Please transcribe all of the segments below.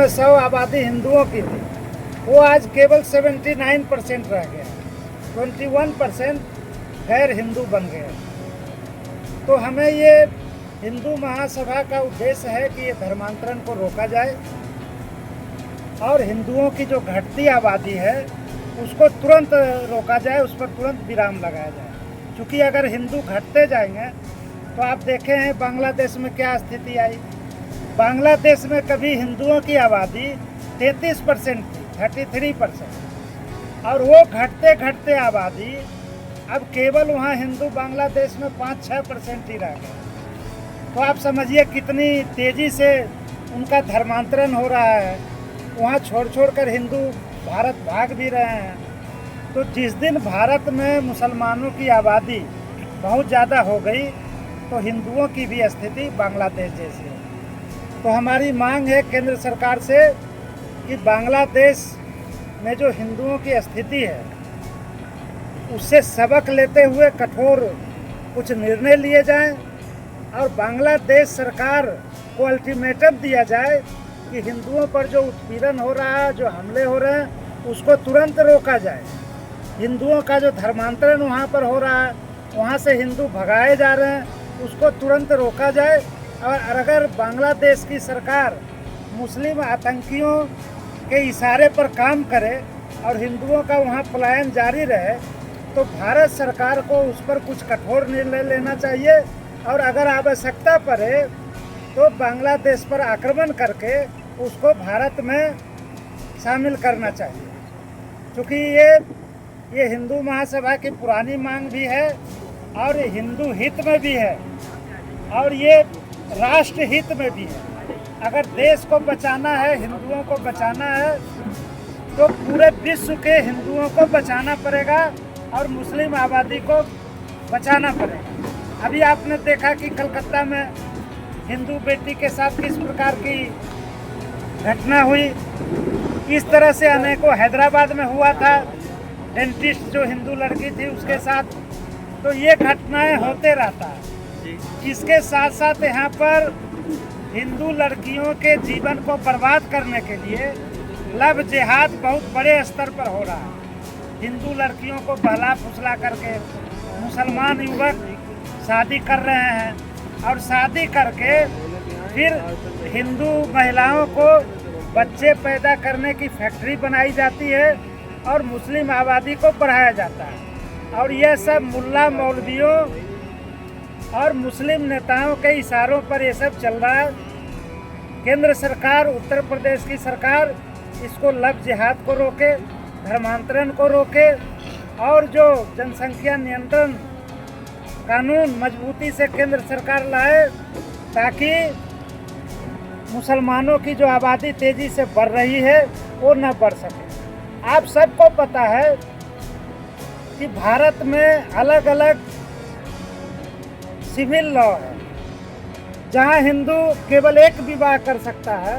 में 100 आबादी हिंदुओं की थी, वो आज केवल 79% रह गया, 21% गैर हिंदू बन गए। तो हमें ये हिंदू महासभा का उद्देश्य है कि ये धर्मांतरण को रोका जाए और हिंदुओं की जो घटती आबादी है उसको तुरंत रोका जाए, उस पर तुरंत विराम लगाया जाए। क्योंकि अगर हिंदू घटते जाएंगे तो आप देखे हैं बांग्लादेश में क्या स्थिति आई। बांग्लादेश में कभी हिंदुओं की आबादी 33% थी, 33%, और वो घटते घटते आबादी अब केवल वहाँ हिंदू बांग्लादेश में 5-6% ही रह गए। तो आप समझिए कितनी तेज़ी से उनका धर्मांतरण हो रहा है, वहाँ छोड़ छोड़ कर हिंदू भारत भाग भी रहे हैं। तो जिस दिन भारत में मुसलमानों की आबादी बहुत ज़्यादा हो गई तो हिंदुओं की भी स्थिति बांग्लादेश जैसी है। तो हमारी मांग है केंद्र सरकार से कि बांग्लादेश में जो हिंदुओं की स्थिति है उससे सबक लेते हुए कठोर कुछ निर्णय लिए जाएं और बांग्लादेश सरकार को अल्टीमेटम दिया जाए कि हिंदुओं पर जो उत्पीड़न हो रहा है, जो हमले हो रहे हैं, उसको तुरंत रोका जाए। हिंदुओं का जो धर्मांतरण वहाँ पर हो रहा है, वहाँ से हिंदू भगाए जा रहे हैं, उसको तुरंत रोका जाए। और अगर बांग्लादेश की सरकार मुस्लिम आतंकियों के इशारे पर काम करे और हिंदुओं का वहाँ पलायन जारी रहे तो भारत सरकार को उस पर कुछ कठोर निर्णय लेना चाहिए और अगर आवश्यकता पड़े तो बांग्लादेश पर आक्रमण करके उसको भारत में शामिल करना चाहिए। क्योंकि ये हिंदू महासभा की पुरानी मांग भी है और हिंदू हित में भी है और ये राष्ट्र हित में भी है। अगर देश को बचाना है, हिंदुओं को बचाना है तो पूरे विश्व के हिंदुओं को बचाना पड़ेगा और मुस्लिम आबादी को बचाना पड़ेगा। अभी आपने देखा कि कलकत्ता में हिंदू बेटी के साथ किस प्रकार की घटना हुई। इस तरह से अनेकों हैदराबाद में हुआ था, डेंटिस्ट जो हिंदू लड़की थी उसके साथ। तो ये घटनाएं होते रहता है। इसके साथ साथ यहाँ पर हिंदू लड़कियों के जीवन को बर्बाद करने के लिए लव जिहाद बहुत बड़े स्तर पर हो रहा है। हिंदू लड़कियों को बहला फुसला करके मुसलमान युवक शादी कर रहे हैं और शादी करके फिर हिंदू महिलाओं को बच्चे पैदा करने की फैक्ट्री बनाई जाती है और मुस्लिम आबादी को बढ़ाया जाता है। और यह सब मुल्ला मौलवियों और मुस्लिम नेताओं के इशारों पर ये सब चल रहा है। केंद्र सरकार, उत्तर प्रदेश की सरकार इसको लव जिहाद को रोके, धर्मांतरण को रोके और जो जनसंख्या नियंत्रण कानून मजबूती से केंद्र सरकार लाए ताकि मुसलमानों की जो आबादी तेज़ी से बढ़ रही है वो न बढ़ सके। आप सबको पता है कि भारत में अलग अलग सिविल लॉ है। जहां हिंदू केवल एक विवाह कर सकता है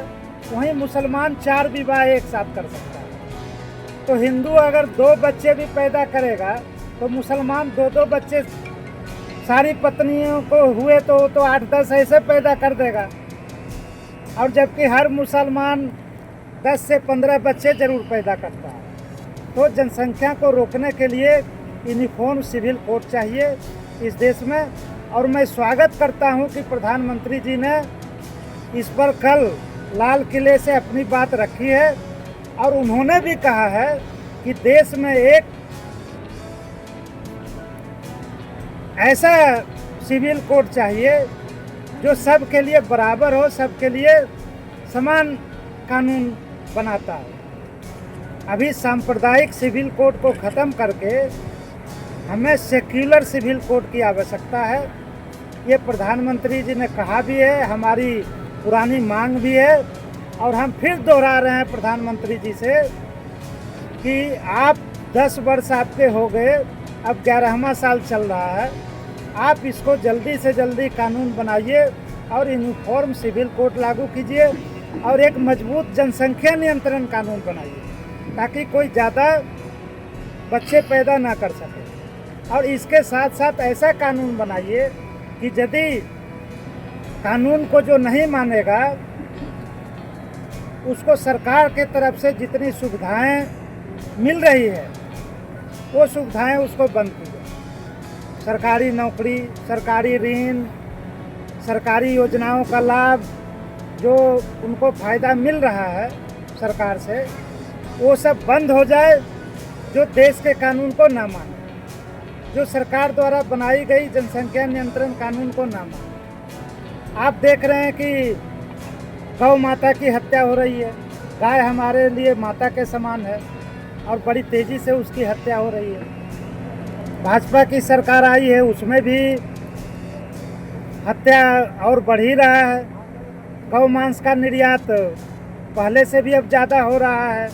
वहीं मुसलमान 4 विवाह एक साथ कर सकता है। तो हिंदू अगर 2 बच्चे भी पैदा करेगा तो मुसलमान 2-2 बच्चे सारी पत्नियों को हुए तो 8-10 ऐसे पैदा कर देगा। और जबकि हर मुसलमान 10 से 15 बच्चे जरूर पैदा करता है। तो जनसंख्या को रोकने के लिए यूनिफॉर्म सिविल कोड चाहिए इस देश में। और मैं स्वागत करता हूं कि प्रधानमंत्री जी ने इस पर कल लाल किले से अपनी बात रखी है और उन्होंने भी कहा है कि देश में एक ऐसा सिविल कोड चाहिए जो सबके लिए बराबर हो, सबके लिए समान कानून बनाता है। अभी सांप्रदायिक सिविल कोड को ख़त्म करके हमें सेक्युलर सिविल कोड की आवश्यकता है। ये प्रधानमंत्री जी ने कहा भी है, हमारी पुरानी मांग भी है और हम फिर दोहरा रहे हैं प्रधानमंत्री जी से कि आप 10 वर्ष आपके हो गए, अब 11वां साल चल रहा है, आप इसको जल्दी से जल्दी कानून बनाइए और यूनिफॉर्म सिविल कोड लागू कीजिए और एक मजबूत जनसंख्या नियंत्रण कानून बनाइए ताकि कोई ज़्यादा बच्चे पैदा ना कर सके। और इसके साथ साथ ऐसा कानून बनाइए कि यदि कानून को जो नहीं मानेगा उसको सरकार के तरफ से जितनी सुविधाएं मिल रही है वो सुविधाएं उसको बंद की जाए। सरकारी नौकरी, सरकारी ऋण, सरकारी योजनाओं का लाभ जो उनको फ़ायदा मिल रहा है सरकार से, वो सब बंद हो जाए। जो देश के कानून को ना माने, जो सरकार द्वारा बनाई गई जनसंख्या नियंत्रण कानून को ना माने। आप देख रहे हैं कि गौ माता की हत्या हो रही है। गाय हमारे लिए माता के समान है और बड़ी तेज़ी से उसकी हत्या हो रही है। भाजपा की सरकार आई है, उसमें भी हत्या और बढ़ ही रहा है। गौ मांस का निर्यात पहले से भी अब ज़्यादा हो रहा है।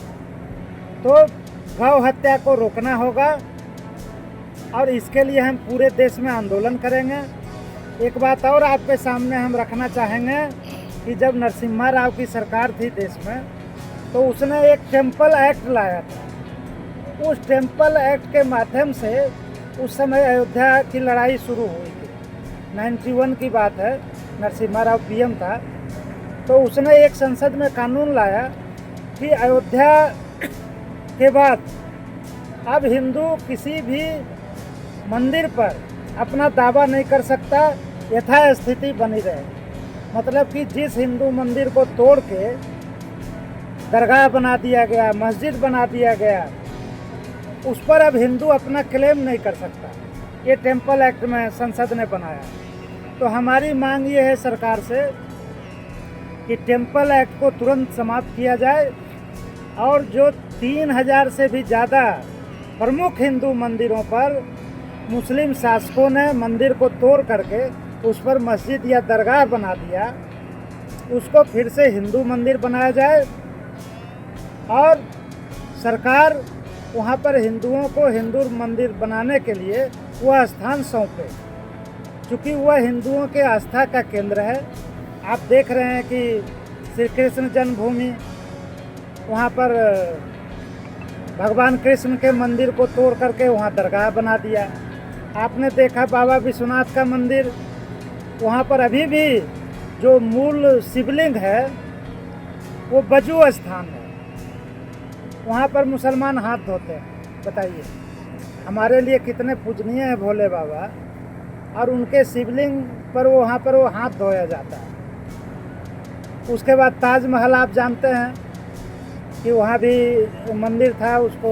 तो गौ हत्या को रोकना होगा और इसके लिए हम पूरे देश में आंदोलन करेंगे। एक बात और आपके सामने हम रखना चाहेंगे कि जब नरसिम्हा राव की सरकार थी देश में, तो उसने एक टेम्पल एक्ट लाया था। उस टेम्पल एक्ट के माध्यम से उस समय अयोध्या की लड़ाई शुरू हुई थी। 91 की बात है, नरसिम्हा राव पीएम था। तो उसने एक संसद में कानून लाया कि अयोध्या के बाद अब हिंदू किसी भी मंदिर पर अपना दावा नहीं कर सकता, यथास्थिति बनी रहे। मतलब कि जिस हिंदू मंदिर को तोड़ के दरगाह बना दिया गया, मस्जिद बना दिया गया, उस पर अब हिंदू अपना क्लेम नहीं कर सकता। ये टेम्पल एक्ट में संसद ने बनाया। तो हमारी मांग ये है सरकार से कि टेम्पल एक्ट को तुरंत समाप्त किया जाए और जो 3000 से भी ज़्यादा प्रमुख हिंदू मंदिरों पर मुस्लिम शासकों ने मंदिर को तोड़ करके उस पर मस्जिद या दरगाह बना दिया, उसको फिर से हिंदू मंदिर बनाया जाए और सरकार वहाँ पर हिंदुओं को हिंदू मंदिर बनाने के लिए वह स्थान सौंपे, क्योंकि वह हिंदुओं के आस्था का केंद्र है। आप देख रहे हैं कि श्री कृष्ण जन्मभूमि, वहाँ पर भगवान कृष्ण के मंदिर को तोड़ करके वहाँ दरगाह बना दिया। आपने देखा बाबा विश्वनाथ का मंदिर, वहाँ पर अभी भी जो मूल शिवलिंग है वो बजू स्थान है, वहाँ पर मुसलमान हाथ धोते हैं। बताइए हमारे लिए कितने पूजनीय है भोले बाबा, और उनके शिवलिंग पर वहाँ पर वो हाथ धोया जाता है। उसके बाद ताजमहल आप जानते हैं कि वहाँ भी मंदिर था, उसको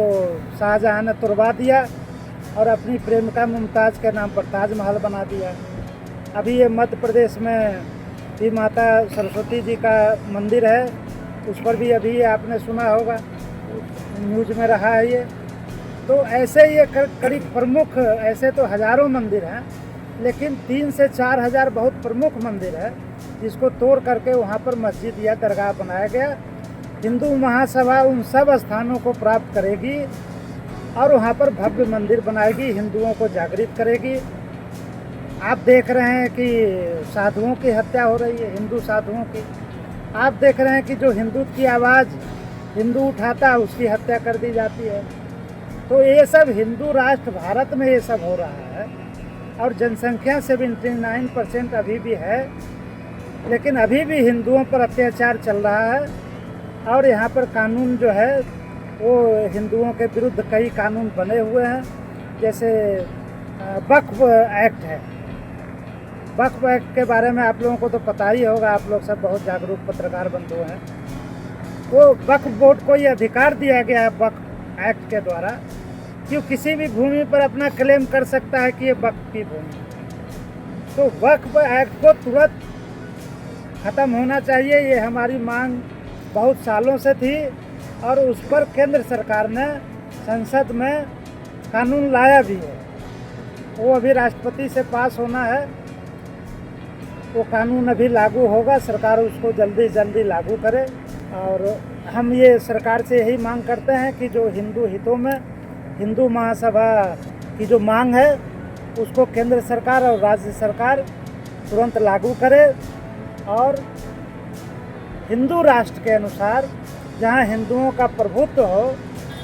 शाहजहां ने तुड़वा दिया और अपनी प्रेमिका मुमताज़ के नाम पर ताजमहल बना दिया। अभी ये मध्य प्रदेश में भी माता सरस्वती जी का मंदिर है, उस पर भी अभी आपने सुना होगा, न्यूज़ में रहा है ये। तो ऐसे ये करीब प्रमुख, ऐसे तो हज़ारों मंदिर हैं, लेकिन 3 से 4 हज़ार बहुत प्रमुख मंदिर है जिसको तोड़ करके वहाँ पर मस्जिद या दरगाह बनाया गया। हिंदू महासभा उन सब स्थानों को प्राप्त करेगी और वहाँ पर भव्य मंदिर बनाएगी, हिंदुओं को जागृत करेगी। आप देख रहे हैं कि साधुओं की हत्या हो रही है, हिंदू साधुओं की। आप देख रहे हैं कि जो हिंदुत्व की आवाज़ हिंदू उठाता है उसकी हत्या कर दी जाती है। तो ये सब हिंदू राष्ट्र भारत में ये सब हो रहा है और जनसंख्या 79% अभी भी है, लेकिन अभी भी हिंदुओं पर अत्याचार चल रहा है। और यहाँ पर कानून जो है वो हिंदुओं के विरुद्ध कई कानून बने हुए हैं, जैसे वक्फ एक्ट है। वक्फ एक्ट के बारे में आप लोगों को तो पता ही होगा, आप लोग सब बहुत जागरूक पत्रकार बंधु हैं। वो वक्फ बोर्ड को ये अधिकार दिया गया है वक्फ एक्ट के द्वारा कि वो किसी भी भूमि पर अपना क्लेम कर सकता है कि ये वक्फ की भूमि है। तो वक्फ एक्ट को तुरंत ख़त्म होना चाहिए, ये हमारी मांग बहुत सालों से थी और उस पर केंद्र सरकार ने संसद में कानून लाया भी है। वो अभी राष्ट्रपति से पास होना है, वो कानून अभी लागू होगा, सरकार उसको जल्दी जल्दी लागू करे। और हम ये सरकार से यही मांग करते हैं कि जो हिंदू हितों में हिंदू महासभा की जो मांग है उसको केंद्र सरकार और राज्य सरकार तुरंत लागू करे और हिंदू राष्ट्र के अनुसार जहां हिंदुओं का प्रभुत्व हो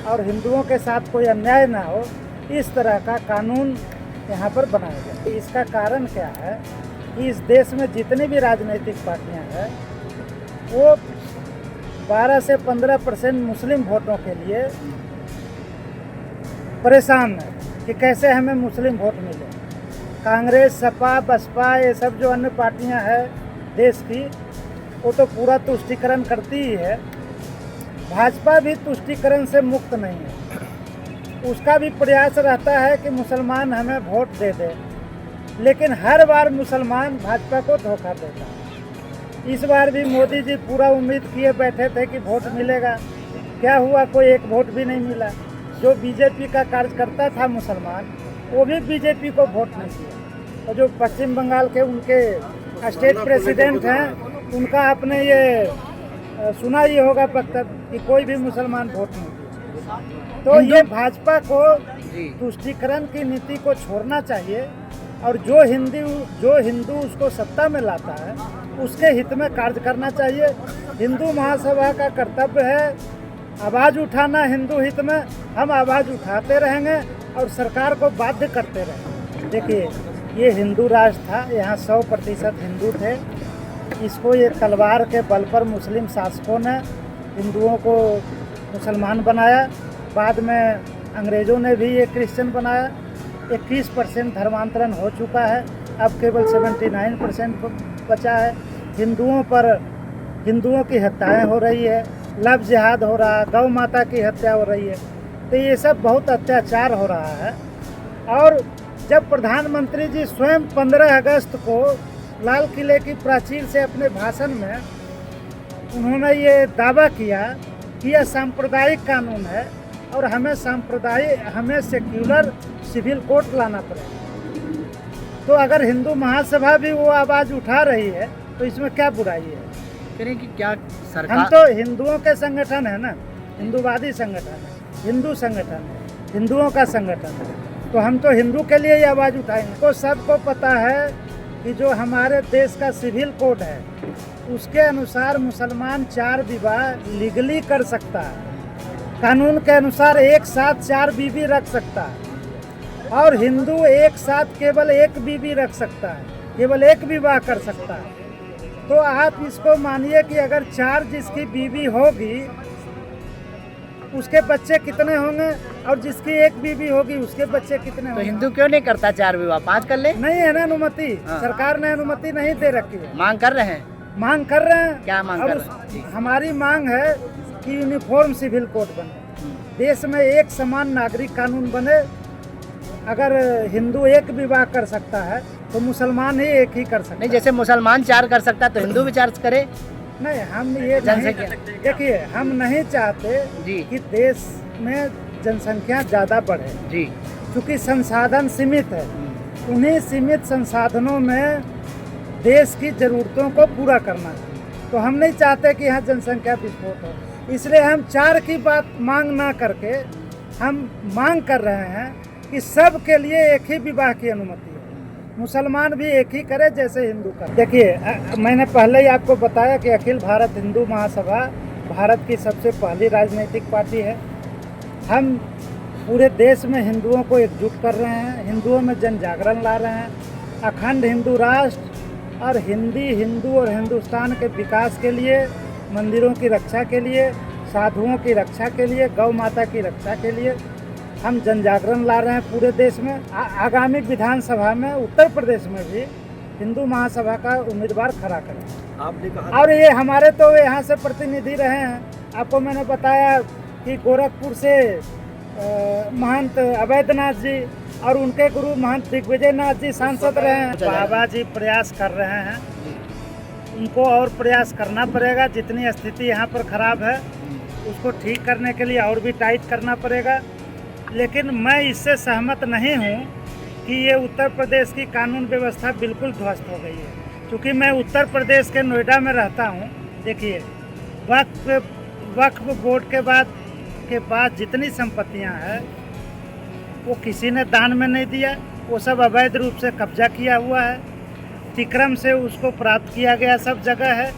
और हिंदुओं के साथ कोई अन्याय ना हो, इस तरह का कानून यहाँ पर बनाया जाए। इसका कारण क्या है कि इस देश में जितनी भी राजनीतिक पार्टियाँ हैं वो 12 से 15% मुस्लिम वोटों के लिए परेशान है कि कैसे हमें मुस्लिम वोट मिले। कांग्रेस, सपा, बसपा, ये सब जो अन्य पार्टियां हैं देश की, वो तो पूरा तुष्टीकरण करती ही है। भाजपा भी तुष्टीकरण से मुक्त नहीं है। उसका भी प्रयास रहता है कि मुसलमान हमें वोट दे दे, लेकिन हर बार मुसलमान भाजपा को धोखा देता है। इस बार भी मोदी जी पूरा उम्मीद किए बैठे थे कि वोट मिलेगा। क्या हुआ? कोई एक वोट भी नहीं मिला। जो बीजेपी का कार्यकर्ता था मुसलमान, वो भी बीजेपी को वोट नहीं दिया। और जो पश्चिम बंगाल के उनके स्टेट प्रेसिडेंट हैं, उनका आपने ये सुना ही होगा वक्तव्य कि कोई भी मुसलमान वोट नहीं दिया। तो ये भाजपा को तुष्टीकरण की नीति को छोड़ना चाहिए और जो हिंदू उसको सत्ता में लाता है उसके हित में कार्य करना चाहिए। हिंदू महासभा का कर्तव्य है आवाज़ उठाना हिंदू हित में। हम आवाज़ उठाते रहेंगे और सरकार को बाध्य करते रहेंगे। देखिए, ये हिंदू राष्ट्र था, यहाँ 100% हिंदू थे। इसको ये तलवार के बल पर मुस्लिम शासकों ने हिंदुओं को मुसलमान बनाया। बाद में अंग्रेज़ों ने भी ये क्रिश्चियन बनाया। 21% धर्मांतरण हो चुका है, अब केवल 79% बचा है। हिंदुओं की हत्याएं हो रही है, लव जिहाद हो रहा है, गौ माता की हत्या हो रही है। तो ये सब बहुत अत्याचार हो रहा है। और जब प्रधानमंत्री जी स्वयं 15 अगस्त को लाल किले की प्राचीर से अपने भाषण में उन्होंने ये दावा किया कि यह सांप्रदायिक कानून है और हमें सेक्युलर सिविल कोड लाना पड़ेगा। तो अगर हिंदू महासभा भी वो आवाज़ उठा रही है तो इसमें क्या बुराई है? करें कि क्या सरकार, हम तो हिंदुओं के संगठन है ना, हिंदूवादी संगठन है, हिंदू संगठन है, हिंदुओं का संगठन है। तो हम तो हिंदू के लिए ही आवाज़ उठाएंगे। तो सबको पता है कि जो हमारे देश का सिविल कोड है उसके अनुसार मुसलमान 4 विवाह लीगली कर सकता है। कानून के अनुसार एक साथ 4 बीवी रख सकता है और हिंदू एक साथ केवल 1 बीवी रख सकता है, केवल 1 विवाह कर सकता है। तो आप इसको मानिए कि अगर 4 जिसकी बीवी होगी उसके बच्चे कितने होंगे और जिसकी 1 बीवी होगी उसके बच्चे कितने होंगे? तो हिंदू क्यों नहीं करता 4 विवाह, 5 कर ले? नहीं है ना अनुमति। हाँ। सरकार ने अनुमति नहीं दे रखी है। मांग कर रहे हैं। मांग कर रहे हैं। क्या मांग कर रहे हैं? हमारी मांग है कि यूनिफॉर्म सिविल कोड बने, देश में एक समान नागरिक कानून बने। अगर हिंदू 1 विवाह कर सकता है तो मुसलमान ही 1 ही कर सकता है। नहीं, जैसे मुसलमान 4 कर सकता है तो हिंदू भी 4 करे। नहीं, हम ये जनसंख्या, देखिए, हम नहीं चाहते जी कि देश में जनसंख्या ज़्यादा बढ़े जी, क्योंकि संसाधन सीमित है। उन्हीं सीमित संसाधनों में देश की ज़रूरतों को पूरा करना है। तो हम नहीं चाहते कि यहाँ जनसंख्या विस्फोट हो। इसलिए हम 4 की बात मांग ना करके हम मांग कर रहे हैं कि सब के लिए 1 ही विवाह की अनुमति है। मुसलमान भी 1 ही करे जैसे हिंदू करे। देखिए, मैंने पहले ही आपको बताया कि अखिल भारत हिंदू महासभा भारत की सबसे पहली राजनीतिक पार्टी है। हम पूरे देश में हिंदुओं को एकजुट कर रहे हैं, हिंदुओं में जन जागरण ला रहे हैं। अखंड हिंदू राष्ट्र और हिंदू और हिंदुस्तान के विकास के लिए, मंदिरों की रक्षा के लिए, साधुओं की रक्षा के लिए, गौ माता की रक्षा के लिए हम जन जागरण ला रहे हैं पूरे देश में। आगामी विधानसभा में उत्तर प्रदेश में भी हिंदू महासभा का उम्मीदवार खड़ा करें। आपने कहा और ये हमारे तो यहाँ से प्रतिनिधि रहे हैं। आपको मैंने बताया कि गोरखपुर से महंत अवैधनाथ जी और उनके गुरु महंत दिग्विजय नाथ जी सांसद रहे हैं। बाबा जी प्रयास कर रहे हैं, उनको और प्रयास करना पड़ेगा। जितनी स्थिति यहाँ पर खराब है उसको ठीक करने के लिए और भी टाइट करना पड़ेगा। लेकिन मैं इससे सहमत नहीं हूँ कि ये उत्तर प्रदेश की कानून व्यवस्था बिल्कुल ध्वस्त हो गई है, क्योंकि मैं उत्तर प्रदेश के नोएडा में रहता हूँ। देखिए, वक्फ बोर्ड के बाद जितनी संपत्तियाँ हैं वो किसी ने दान में नहीं दिया, वो सब अवैध रूप से कब्जा किया हुआ है। तिक्रम से उसको प्राप्त किया गया सब जगह है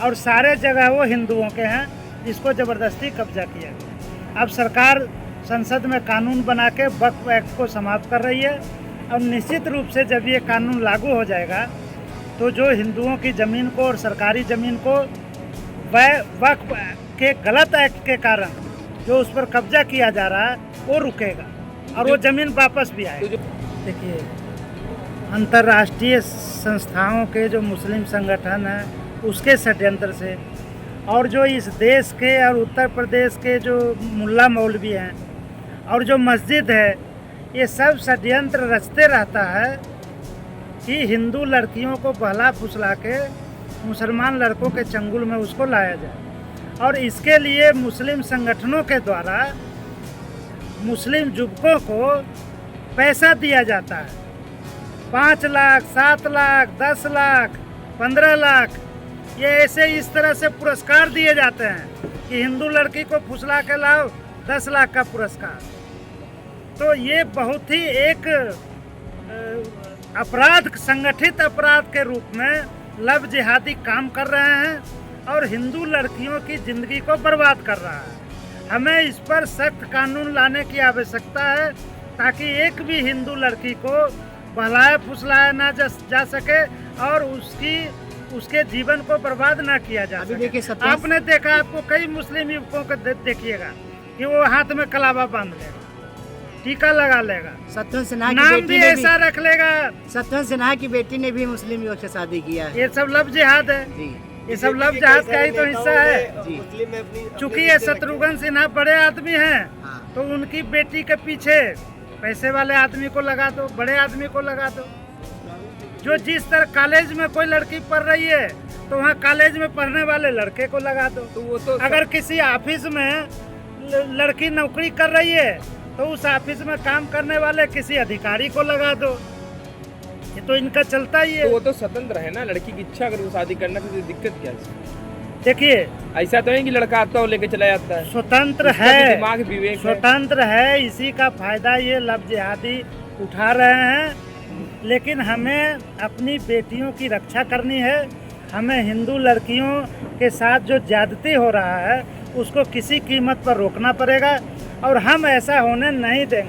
और सारे जगह वो हिंदुओं के हैं जिसको ज़बरदस्ती कब्जा किया गया। अब सरकार संसद में कानून बना के वक्फ एक्ट को समाप्त कर रही है और निश्चित रूप से जब ये कानून लागू हो जाएगा तो जो हिंदुओं की ज़मीन को और सरकारी ज़मीन को वक्फ के गलत एक्ट के कारण जो उस पर कब्जा किया जा रहा है वो रुकेगा और वो ज़मीन वापस भी आएगी। देखिए, अंतर्राष्ट्रीय संस्थाओं के जो मुस्लिम संगठन हैं उसके षड्यंत्र से, और जो इस देश के और उत्तर प्रदेश के जो मुल्ला मौलवी हैं और जो मस्जिद है, ये सब षड्यंत्र रचते रहता है कि हिंदू लड़कियों को बहला फुसला के मुसलमान लड़कों के चंगुल में उसको लाया जाए। और इसके लिए मुस्लिम संगठनों के द्वारा मुस्लिम युवकों को पैसा दिया जाता है, 5 लाख, 7 लाख, 10 लाख, 15 लाख, ये ऐसे इस तरह से पुरस्कार दिए जाते हैं कि हिंदू लड़की को फुसला के लाओ, 10 लाख का पुरस्कार। तो ये बहुत ही एक अपराध, संगठित अपराध के रूप में लव जिहादी काम कर रहे हैं और हिंदू लड़कियों की ज़िंदगी को बर्बाद कर रहा है। हमें इस पर सख्त कानून लाने की आवश्यकता है ताकि एक भी हिंदू लड़की को बहलाया फुसलाया ना जा सके और उसके जीवन को बर्बाद ना किया जा सके। देखिए, आपने देखा, आपको कई मुस्लिम युवकों को देखिएगा कि वो हाथ में कलावा बांध लेगा, टीका लगा लेगा, सत्यवंत सिन्हा की नाम बेटी भी ने ऐसा रख लेगा। सत्यवंत सिन्हा की बेटी ने भी मुस्लिम युवक से शादी किया है। ये सब लव जिहाद है, जी ये सब लव जिहाद का ही तो हिस्सा है। जी। चूंकि ये शत्रुघ्न सिन्हा बड़े आदमी हैं, हाँ। तो उनकी बेटी के पीछे पैसे वाले आदमी को लगा दो, बड़े आदमी को लगा दो। जो जिस तरह कॉलेज में कोई लड़की पढ़ रही है तो वहाँ कॉलेज में पढ़ने वाले लड़के को लगा दो। तो वो तो अगर किसी ऑफिस में लड़की नौकरी कर रही है तो उस ऑफिस में काम करने वाले किसी अधिकारी को लगा दो। ये तो इनका चलता ही है। तो वो तो स्वतंत्र है ना, लड़की की इच्छा अगर वो शादी करना तो दिक्कत क्या है? देखिए, ऐसा तो है कि लड़का आता है लेके चला जाता है, स्वतंत्र इसका भी है, दिमाग विवेक है। स्वतंत्र है, इसी का फायदा ये लव जिहादी उठा रहे हैं। लेकिन हमें अपनी बेटियों की रक्षा करनी है। हमें हिंदू लड़कियों के साथ जो ज्यादती हो रहा है उसको किसी कीमत पर रोकना पड़ेगा और हम ऐसा होने नहीं देंगे।